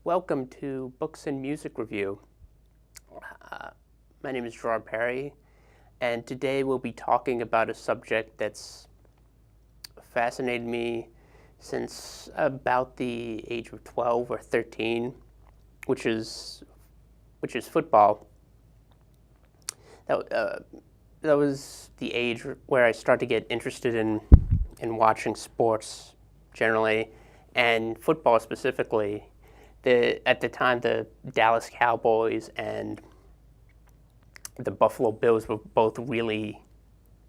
Welcome to Books and Music Review. My name is Gerard Perry, and today we'll be talking about a subject that's fascinated me since about the age of 12 or 13, which is football. That was the age where I started to get interested in watching sports generally, and football specifically. At the time, the Dallas Cowboys and the Buffalo Bills were both really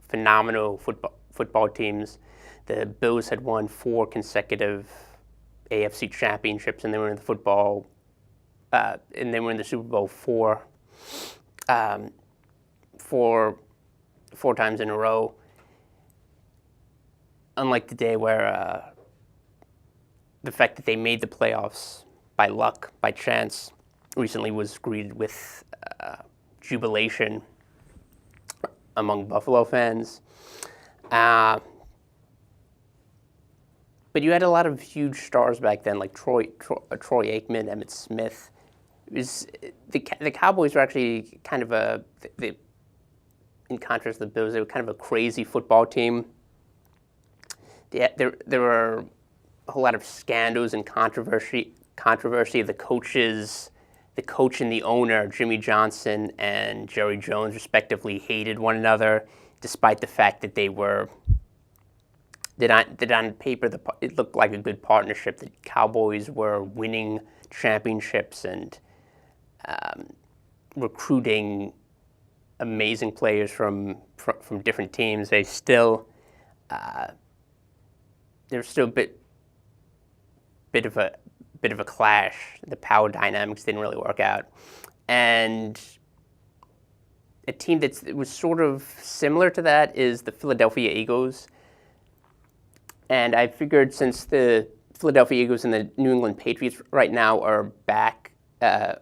phenomenal football teams. The Bills had won 4 consecutive AFC championships, and they were in the Super Bowl four times in a row. Unlike today, where the fact that they made the playoffs by luck, by chance, recently was greeted with jubilation among Buffalo fans. But you had a lot of huge stars back then, like Troy Aikman, Emmitt Smith. The Cowboys were actually kind of in contrast to the Bills, they were kind of a crazy football team. There were a whole lot of scandals and controversy. The coach and the owner, Jimmy Johnson and Jerry Jones, respectively, hated one another, despite the fact that that on paper it looked like a good partnership. The Cowboys were winning championships and recruiting amazing players from different teams. There's still a bit of a clash. The power dynamics didn't really work out, and a team that was sort of similar to that is the Philadelphia Eagles. And I figured, since the Philadelphia Eagles and the New England Patriots right now are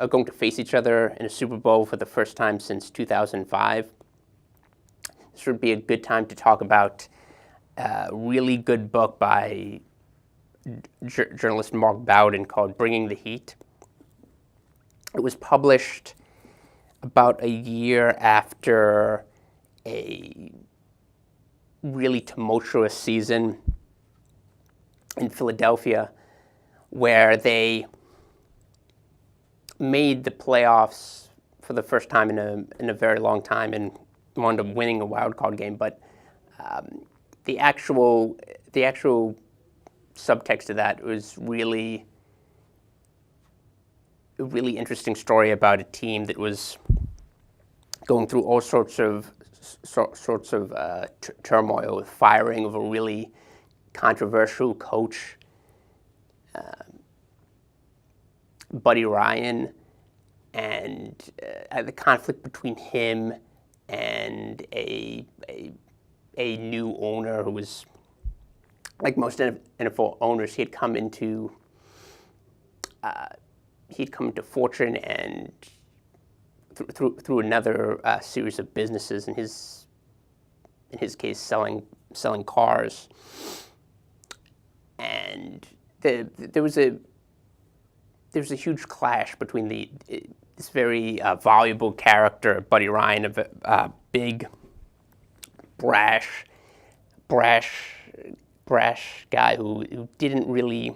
going to face each other in a Super Bowl for the first time since 2005, this would be a good time to talk about a really good book by journalist Mark Bowden called Bringing the Heat. It was published about a year after a really tumultuous season in Philadelphia, where they made the playoffs for the first time in a very long time and wound up winning a wild card game. But the actual subtext of that was really a really interesting story about a team that was going through all sorts of turmoil, with firing of a really controversial coach, Buddy Ryan, and the conflict between him and a new owner who was, like most NFL owners, he'd come into fortune and through another series of businesses. In his case, selling cars. And there was a huge clash between this very voluble character, Buddy Ryan, a big, brash guy who didn't really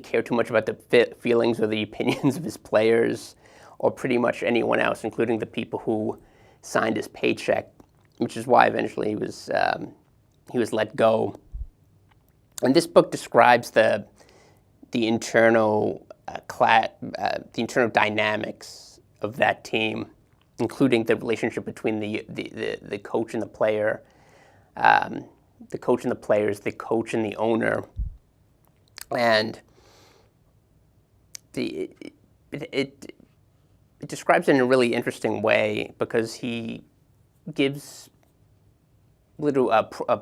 care too much about the feelings or the opinions of his players, or pretty much anyone else, including the people who signed his paycheck, which is why eventually he was let go. And this book describes the internal dynamics of that team, including the relationship between the coach and the player, the coach and the players, the coach and the owner, and it describes it in a really interesting way, because he gives little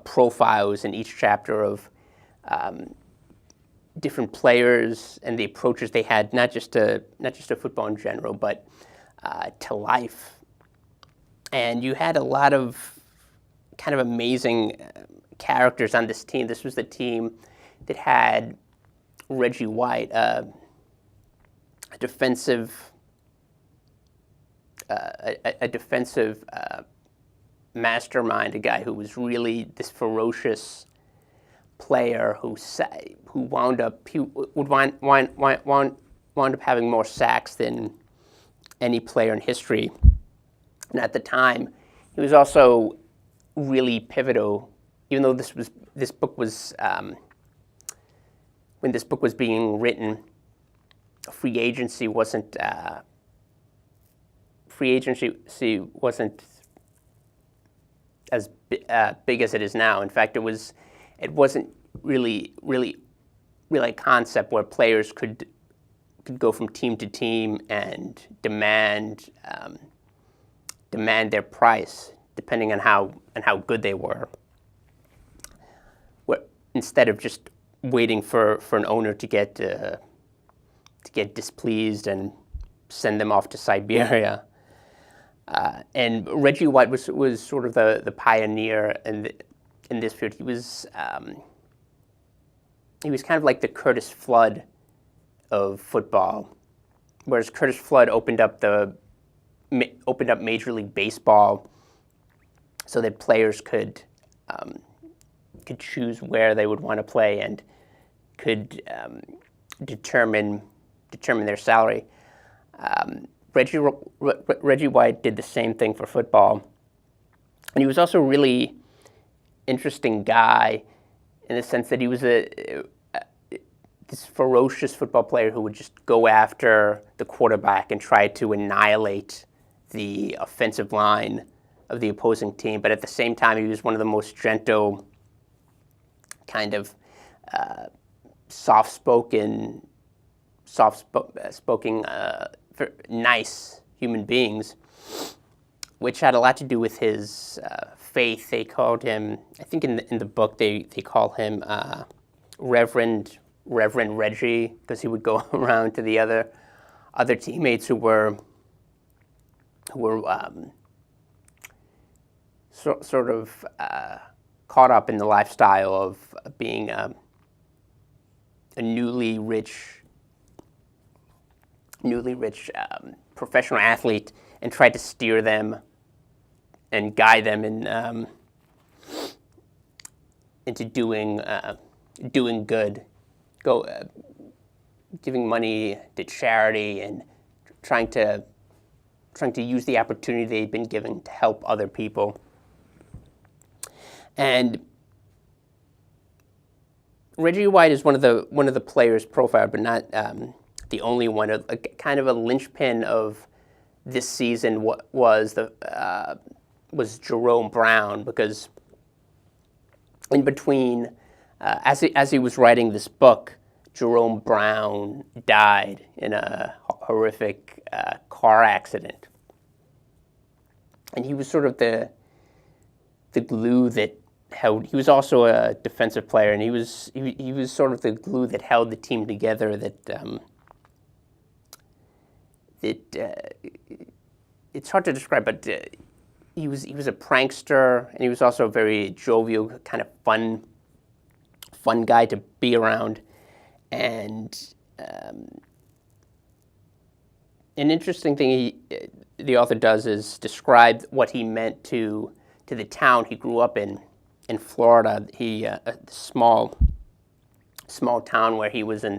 profiles in each chapter of different players and the approaches they had, not just to football in general, but to life. And you had a lot of kind of amazing characters on this team. This was the team that had Reggie White, a defensive mastermind, a guy who was really this ferocious player who wound up having more sacks than any player in history. And at the time, he was also really pivotal. Even though this book was when this book was being written, free agency wasn't as big as it is now. In fact, it wasn't really a concept where players could go from team to team and demand their price depending on how good they were. Instead of just waiting for an owner to get displeased and send them off to Siberia. And Reggie White was sort of the pioneer in this field. He was kind of like the Curtis Flood of football, whereas Curtis Flood opened up Major League Baseball so that players could choose where they would want to play and could determine their salary. Reggie White did the same thing for football, and he was also a really interesting guy in the sense that he was this ferocious football player who would just go after the quarterback and try to annihilate the offensive line of the opposing team. But at the same time, he was one of the most gentle, kind of soft-spoken, nice human beings, which had a lot to do with his faith. They called him, I think in the book, they call him Reverend Reggie, because he would go around to the other teammates who were sort of caught up in the lifestyle of being a newly rich professional athlete, and tried to steer them and guide them into doing good, giving money to charity and trying to use the opportunity they'd been given to help other people. And Reggie White is one of the players profiled, but not the only one. A kind of a linchpin of this season was Jerome Brown, because in between, as he was writing this book, Jerome Brown died in a horrific car accident, and he was sort of the glue that held. He was also a defensive player, and he was sort of the glue that held the team together. It's hard to describe, but he was a prankster, and he was also a very jovial, kind of fun guy to be around. And an interesting thing the author does is describe what he meant to the town he grew up in Florida. A small town where he was a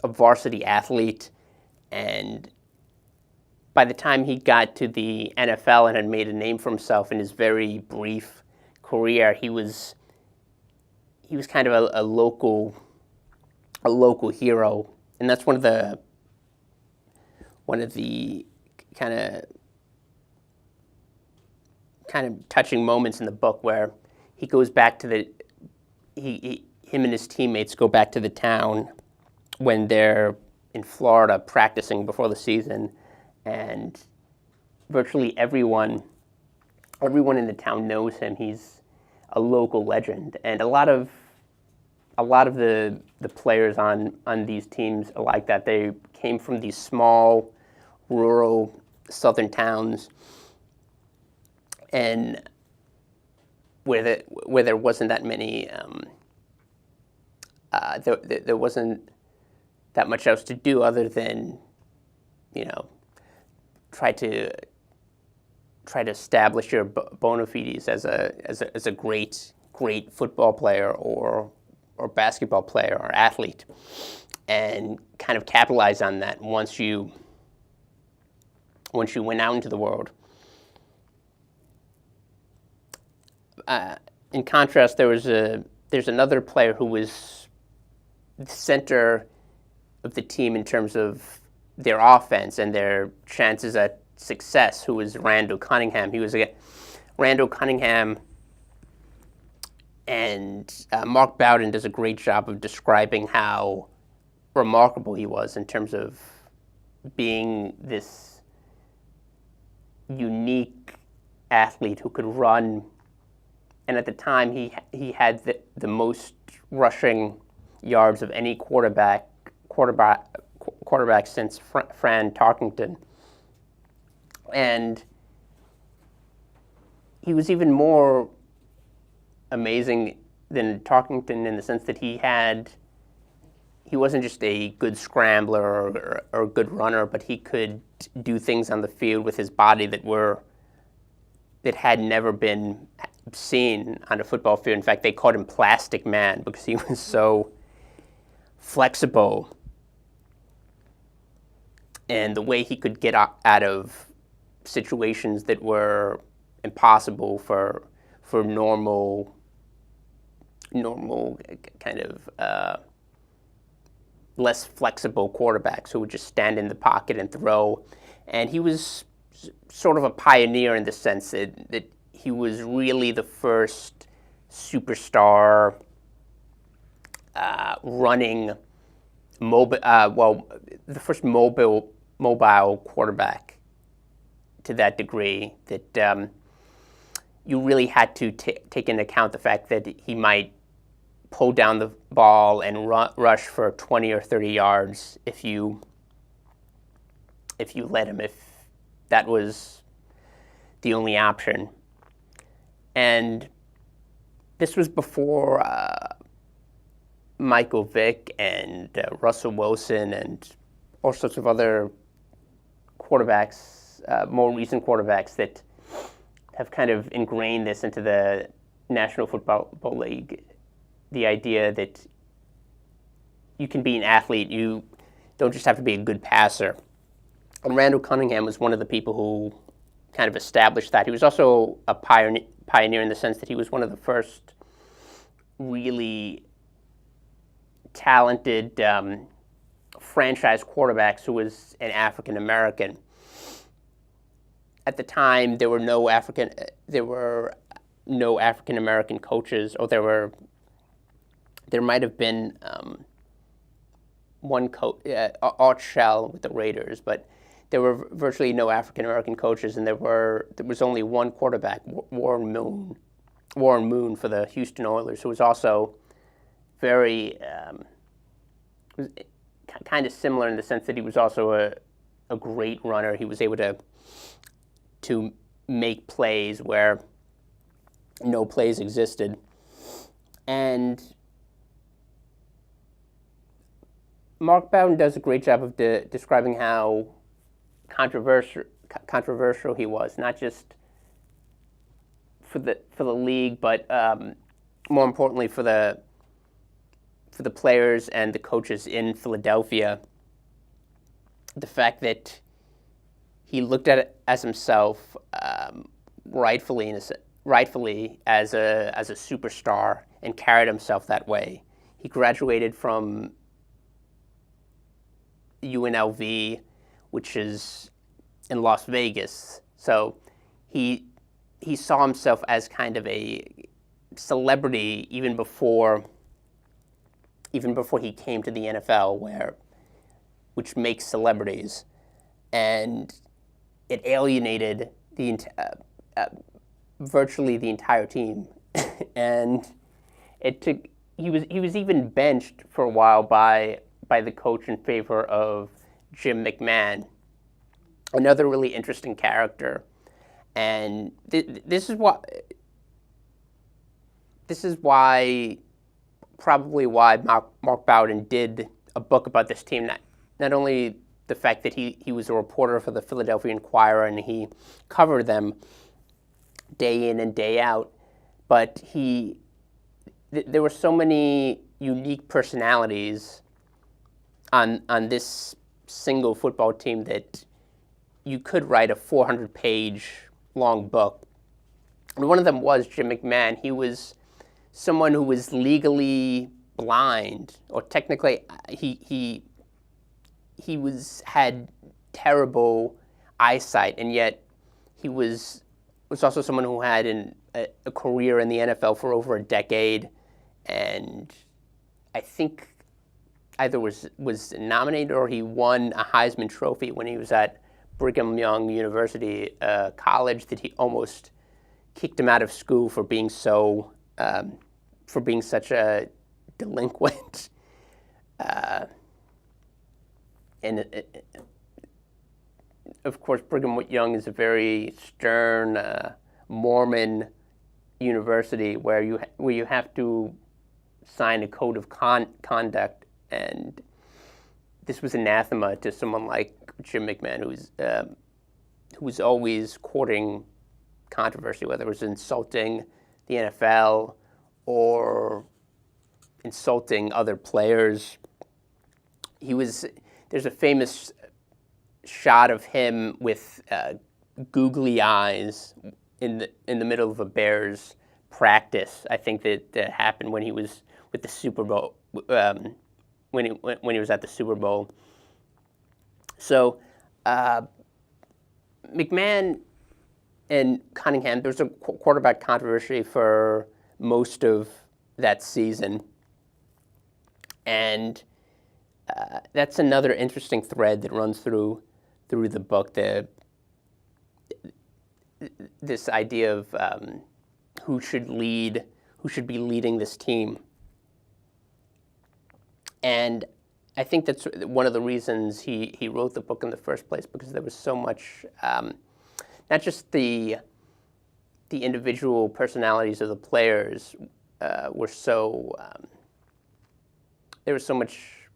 varsity athlete, and by the time he got to the NFL and had made a name for himself in his very brief career, he was kind of a local hero, and that's one of the kind of touching moments in the book, where he goes back to him and his teammates go back to the town when they're in Florida practicing before the season, and virtually everyone in the town knows him. He's a local legend, and a lot of the players on these teams are like that. They came from these small, rural southern towns, and where there wasn't that many there wasn't that much else to do other than, you know, try to establish your bona fides as a great football player or basketball player or athlete, and kind of capitalize on that once you went out into the world. In contrast, there's another player who was the center of the team in terms of their offense and their chances at success, who was Randall Cunningham. Randall Cunningham, and Mark Bowden does a great job of describing how remarkable he was in terms of being this unique athlete who could run. And at the time, he had the most rushing yards of any quarterback since Fran Tarkenton. And he was even more amazing than Tarkenton in the sense that he wasn't just a good scrambler or a good runner, but he could do things on the field with his body that had never been seen on a football field. In fact, they called him Plastic Man because he was so flexible, and the way he could get out of situations that were impossible for normal kind of less flexible quarterbacks who would just stand in the pocket and throw. And he was sort of a pioneer in the sense that he was really the first superstar running the first mobile quarterback to that degree that you really had to take into account the fact that he might pull down the ball and rush for 20 or 30 yards if you let him, if that was the only option. And this was before Michael Vick and Russell Wilson and all sorts of other quarterbacks, more recent quarterbacks that have kind of ingrained this into the National Football League. The idea that you can be an athlete, you don't just have to be a good passer. And Randall Cunningham was one of the people who kind of established that. He was also a pioneer in the sense that he was one of the first really talented franchise quarterbacks who was an African American. At the time, there were no African American coaches, or there might have been one coach, Art Shell with the Raiders, but there were virtually no African American coaches, and there was only one quarterback, Warren Moon for the Houston Oilers, who was also very was kind of similar in the sense that he was also a great runner. He was able to make plays where no plays existed. And Mark Bowden does a great job of describing how controversial he was, not just for the league, but more importantly for the players and the coaches in Philadelphia. The fact that he looked at it as himself, rightfully as a superstar, and carried himself that way. He graduated from UNLV, which is in Las Vegas. So he saw himself as kind of a celebrity even before he came to the NFL, which makes celebrities, and it alienated virtually the entire team. And he was even benched for a while by the coach in favor of Jim McMahon, another really interesting character. And this is why probably why Mark Bowden did a book about this team. Not only the fact that he was a reporter for the Philadelphia Inquirer and he covered them day in and day out, but there were so many unique personalities on this single football team that you could write a 400-page long book. And one of them was Jim McMahon. He was someone who was legally blind, or technically he had terrible eyesight, and yet he was also someone who had a career in the NFL for over a decade, and I think either was nominated or he won a Heisman Trophy when he was at Brigham Young University college, that he almost kicked him out of school for being such a delinquent. And of course, Brigham Young is a very stern Mormon university where you have to sign a code of conduct, and this was anathema to someone like Jim McMahon, who was always courting controversy, whether it was insulting the NFL or insulting other players. There's a famous shot of him with googly eyes in the middle of a Bears practice. I think that happened when he was with the Super Bowl, when he was at the Super Bowl. So McMahon and Cunningham, there was a quarterback controversy for most of that season, and that's another interesting thread that runs through the book. This idea of who should be leading this team, and I think that's one of the reasons he wrote the book in the first place, because there was so much, not just the individual personalities of the players were so, there was so much,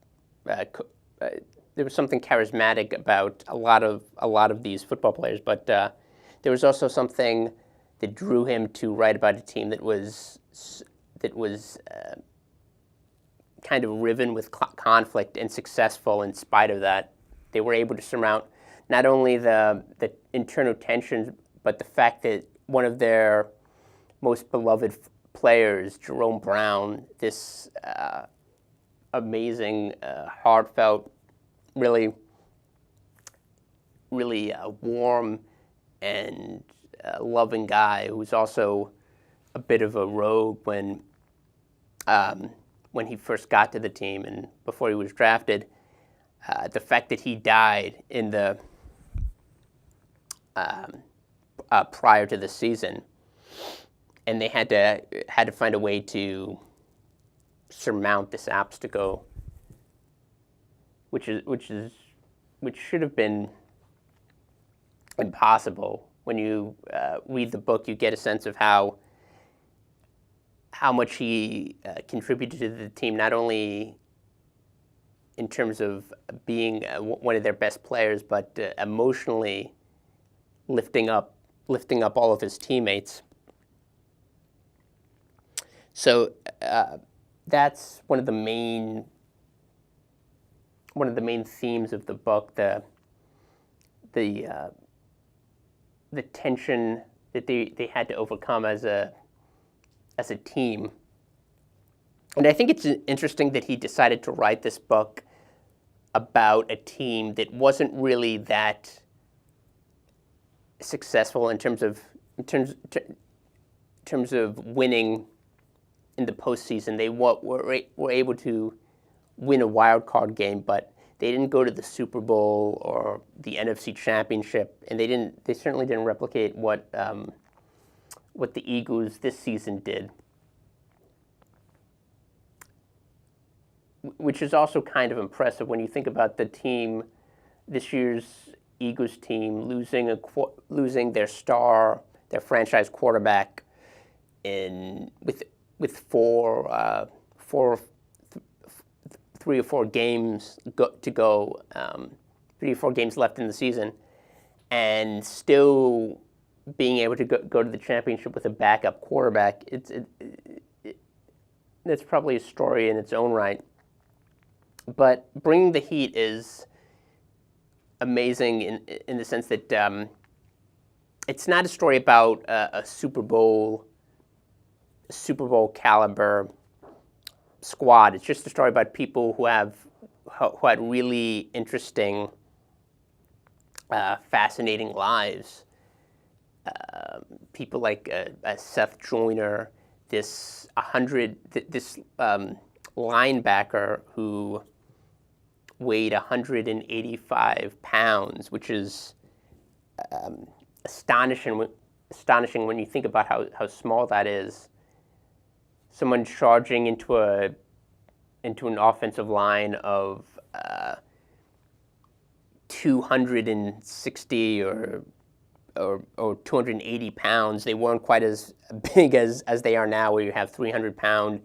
there was something charismatic about a lot of these football players, but there was also something that drew him to write about a team that was kind of riven with conflict and successful in spite of that. They were able to surmount not only the internal tensions, but the fact that one of their most beloved players, Jerome Brown, this amazing, heartfelt, really warm and loving guy, who's also a bit of a rogue when he first got to the team and before he was drafted. The fact that he died in the prior to the season, and they had to find a way to surmount this obstacle, which should have been impossible. When you read the book, you get a sense of how much he contributed to the team, not only in terms of being one of their best players, but emotionally lifting up all of his teammates. So that's one of the main themes of the book, the tension that they had to overcome as a team. And I think it's interesting that he decided to write this book about a team that wasn't really that successful in terms of winning in the postseason. They were able to win a wild card game, but they didn't go to the Super Bowl or the NFC Championship, and they certainly didn't replicate what the Eagles this season did, which is also kind of impressive when you think about the team, this year's Eagles team, losing their franchise quarterback with four 3 or 4 games to go, 3 or 4 games left in the season, and still being able to go to the championship with a backup quarterback. That's probably a story in its own right. But bringing the Heat is amazing in the sense that it's not a story about a Super Bowl caliber squad. It's just a story about people who had really interesting, fascinating lives. People like Seth Joyner, this linebacker who weighed 185 pounds, which is astonishing when you think about how small that is. Someone charging into an offensive line of 260 or 280 pounds. They weren't quite as big as they are now, where you have 300-pound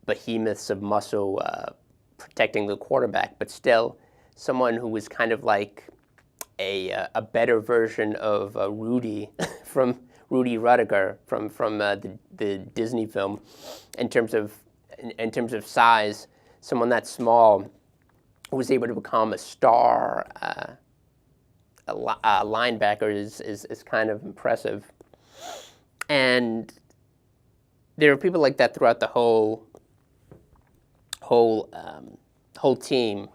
behemoths of muscle protecting the quarterback, but still someone who was kind of like a better version of Rudy from Rudy Rudiger from the Disney film in terms of size. Someone that small was able to become a star linebacker is kind of impressive. And there are people like that throughout the whole team.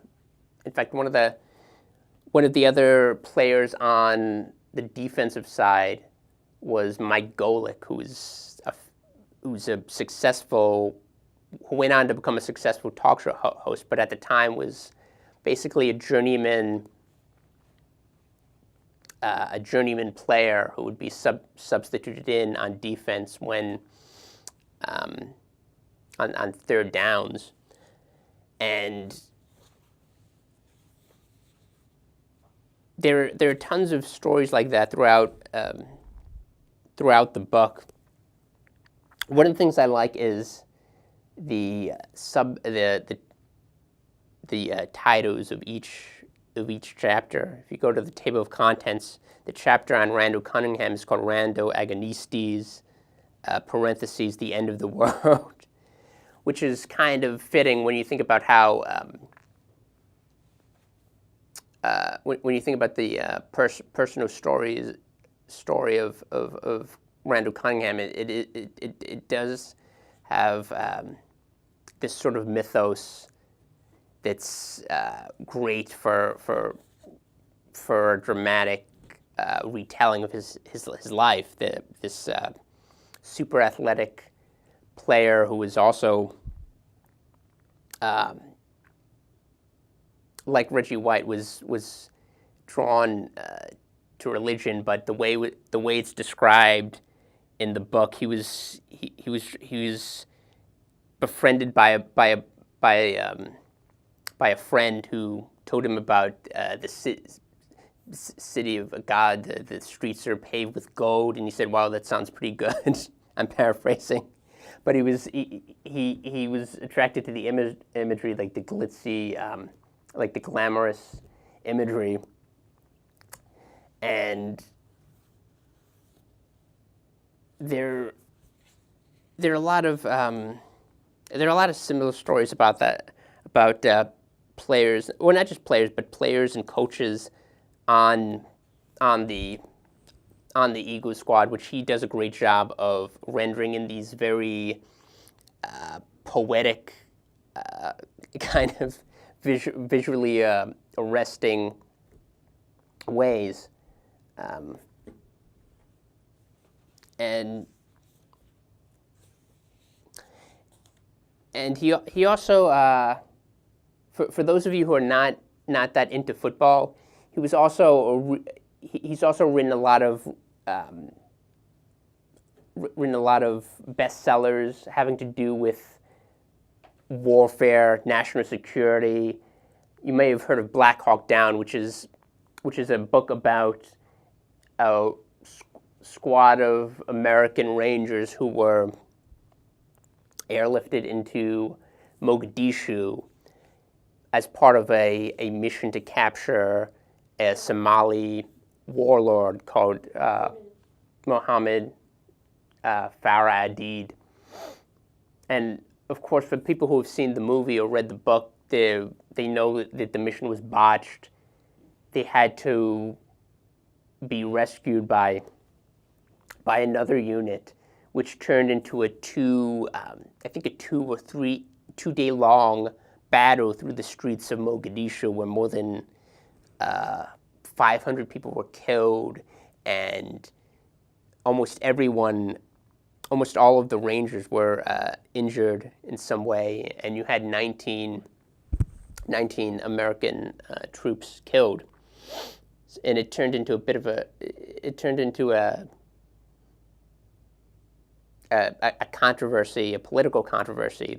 In fact, one of the other players on the defensive side was Mike Golick, who went on to become a successful talk show host, but at the time was basically a journeyman player who would be substituted in on defense when on third downs. And there are tons of stories like that throughout the book. One of the things I like is the titles of each chapter. If you go to the table of contents, the chapter on Randall Cunningham is called Rando Agonistes, parentheses, the end of the world, which is kind of fitting when you think about how when you think about the personal story of Randall Cunningham. It does have this sort of mythos that's great for a dramatic retelling of his life. This super athletic player who was also, like Reggie White, was drawn to religion, but the way it's described in the book, he was befriended by a friend who told him about the city of God. The streets are paved with gold, and he said, "Wow, that sounds pretty good." I'm paraphrasing, but he was attracted to the imagery, like the glitzy, like the glamorous imagery, and there are a lot of similar stories about that, about players, well, not just players, but players and coaches on the Eagles squad, which he does a great job of rendering in these very poetic, kind of visually arresting ways. And he also, for those of you who are not that into football, he's also written a lot of bestsellers having to do with warfare, national security. You may have heard of Black Hawk Down, which is a book about a squad of American Rangers who were airlifted into Mogadishu as part of a mission to capture a Somali warlord called Mohammed Farah Adid. And of course, for people who have seen the movie or read the book, they know that the mission was botched. They had to be rescued by another unit, which turned into a 2 or 2 day long battle through the streets of Mogadishu, where more than 500 people were killed, and almost all of the Rangers were injured in some way, and you had 19 American troops killed, and it turned into a controversy, a political controversy,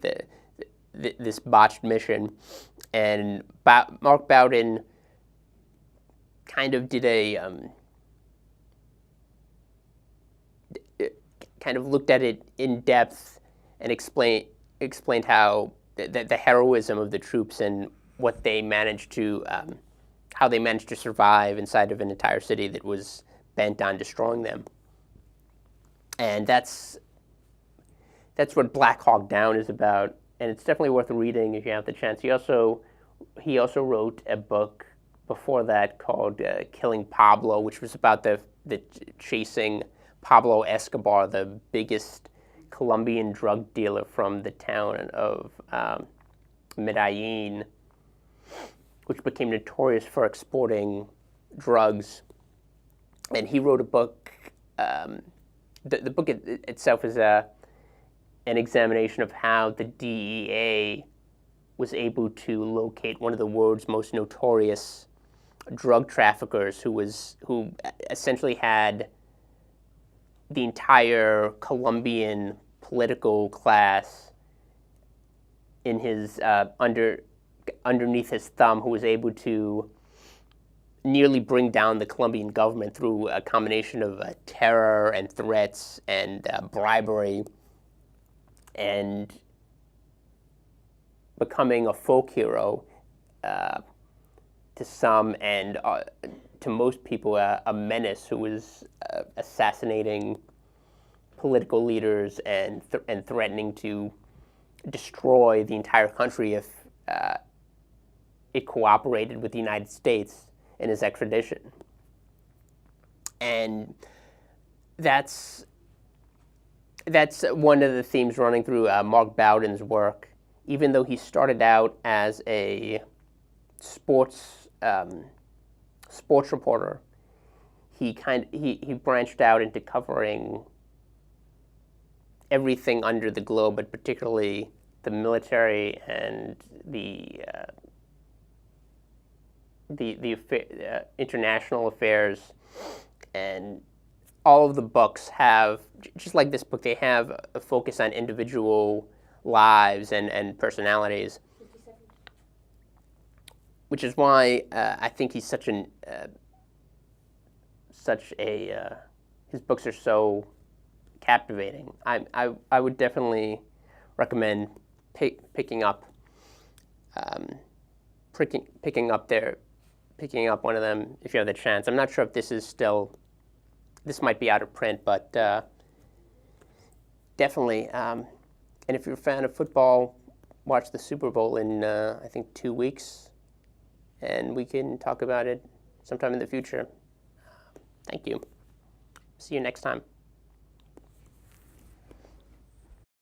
this botched mission. And Mark Bowden kind of did kind of looked at it in depth and explained how the heroism of the troops and what they managed to how they managed to survive inside of an entire city that was bent on destroying them. And that's what Black Hawk Down is about, and it's definitely worth reading if you have the chance. He also wrote a book before that called Killing Pablo, which was about the chasing Pablo Escobar, the biggest Colombian drug dealer from the town of Medellin, which became notorious for exporting drugs. And he wrote a book. The book itself is an examination of how the DEA was able to locate one of the world's most notorious drug traffickers, who essentially had the entire Colombian political class in his underneath his thumb, who was able to nearly bring down the Colombian government through a combination of terror and threats and bribery, and becoming a folk hero to some, and to most people a menace who was assassinating political leaders and threatening to destroy the entire country if it cooperated with the United States in his extradition. And that's one of the themes running through Mark Bowden's work. Even though he started out as a sports reporter, he branched out into covering everything under the globe, but particularly the military and the international affairs. And all of the books have, just like this book, they have a focus on individual lives and personalities, which is why I think he's his books are so captivating. I would definitely recommend picking up one of them if you have the chance. I'm not sure if this might be out of print, but definitely. And if you're a fan of football, watch the Super Bowl in I think 2 weeks, and we can talk about it sometime in the future. Thank you. See you next time.